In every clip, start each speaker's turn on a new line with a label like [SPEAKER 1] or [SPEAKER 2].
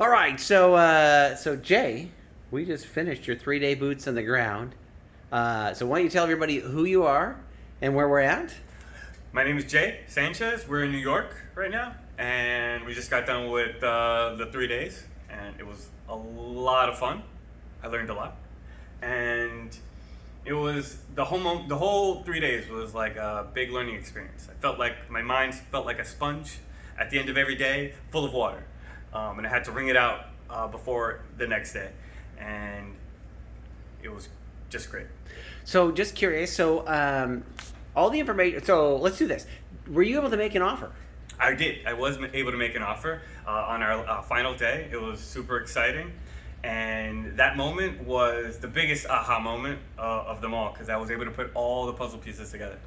[SPEAKER 1] All right, so Jay, we just finished your 3-day boots on the ground. So why don't you tell everybody who you are and where we're at?
[SPEAKER 2] My name is Jay Sanchez. We're in New York right now, and we just got done with the 3 days, and it was a lot of fun. I learned a lot, and it was the whole 3 days was like a big learning experience. I felt like my mind felt like a sponge at the end of every day, full of water, and I had to wring it out before the next day, and it was just great.
[SPEAKER 1] So just curious, all the information, so let's do this. Were you able to make an offer?
[SPEAKER 2] I did. I was able to make an offer on our final day. It was super exciting. And that moment was the biggest aha moment of them all, because I was able to put all the puzzle pieces together.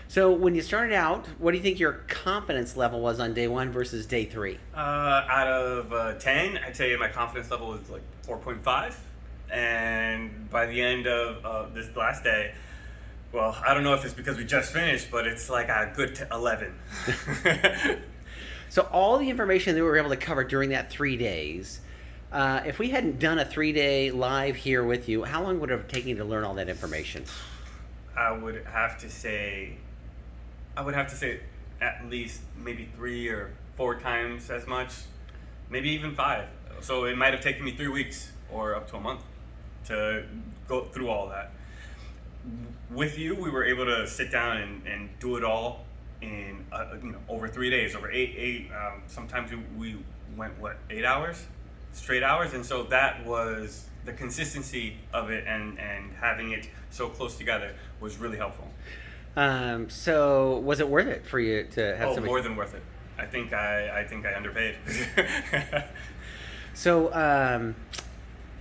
[SPEAKER 1] So when you started out, what do you think your confidence level was on day 1 versus day 3?
[SPEAKER 2] Out of 10, I'd say my confidence level was like 4.5. And by the end of this last day, well, I don't know if it's because we just finished, but it's like a good 11.
[SPEAKER 1] So all the information that we were able to cover during that 3 days, if we hadn't done a 3-day live here with you, how long would it have taken you to learn all that information?
[SPEAKER 2] I would have to say at least maybe 3 or 4 times as much, maybe even 5. So it might have taken me 3 weeks or up to a month to go through all that. With you, we were able to sit down and do it all in over 3 days, over eight. Sometimes we went 8 hours, straight hours, and so that was the consistency of it, and having it so close together was really helpful.
[SPEAKER 1] So was it worth it for you to have somebody?
[SPEAKER 2] More than worth it. I think I underpaid.
[SPEAKER 1] So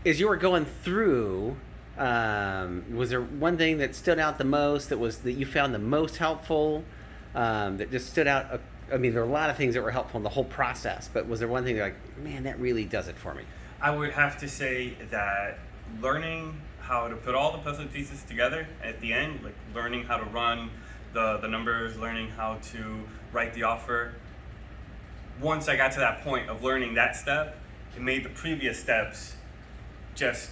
[SPEAKER 1] as you were going through, was there one thing that stood out the most, that you found the most helpful, that just stood out? I mean, there were a lot of things that were helpful in the whole process, but was there one thing that like, man, that really does it for me?
[SPEAKER 2] I would have to say that learning how to put all the puzzle pieces together at the end, like learning how to run the numbers, learning how to write the offer. Once I got to that point of learning that step, it made the previous steps just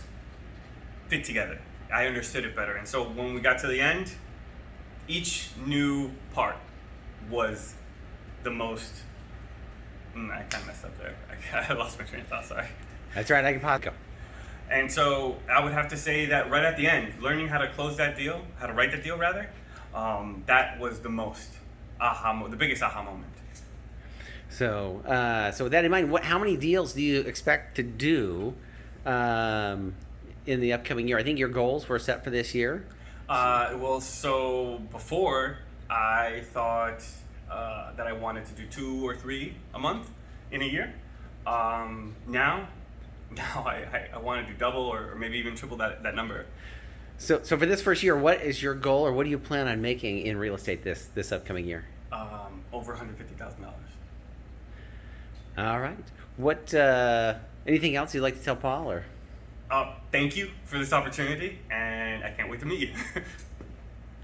[SPEAKER 2] fit together. I understood it better. And so when we got to the end, each new part was the most... I kind of messed up there. I lost my train of thought, sorry.
[SPEAKER 1] That's right, I can pause. Go.
[SPEAKER 2] And so I would have to say that right at the end, learning how to close that deal, how to write the deal rather, that was the most the biggest aha moment.
[SPEAKER 1] So, with that in mind, how many deals do you expect to do in the upcoming year? I think your goals were set for this year.
[SPEAKER 2] So before I thought that I wanted to do 2 or 3 a month in a year. Now I want to do double or maybe even triple that number.
[SPEAKER 1] So for this first year, what is your goal, or what do you plan on making in real estate this upcoming year?
[SPEAKER 2] Over $150,000.
[SPEAKER 1] All right. What? Anything else you'd like to tell Paul? Or?
[SPEAKER 2] Thank you for this opportunity, and I can't wait to meet you.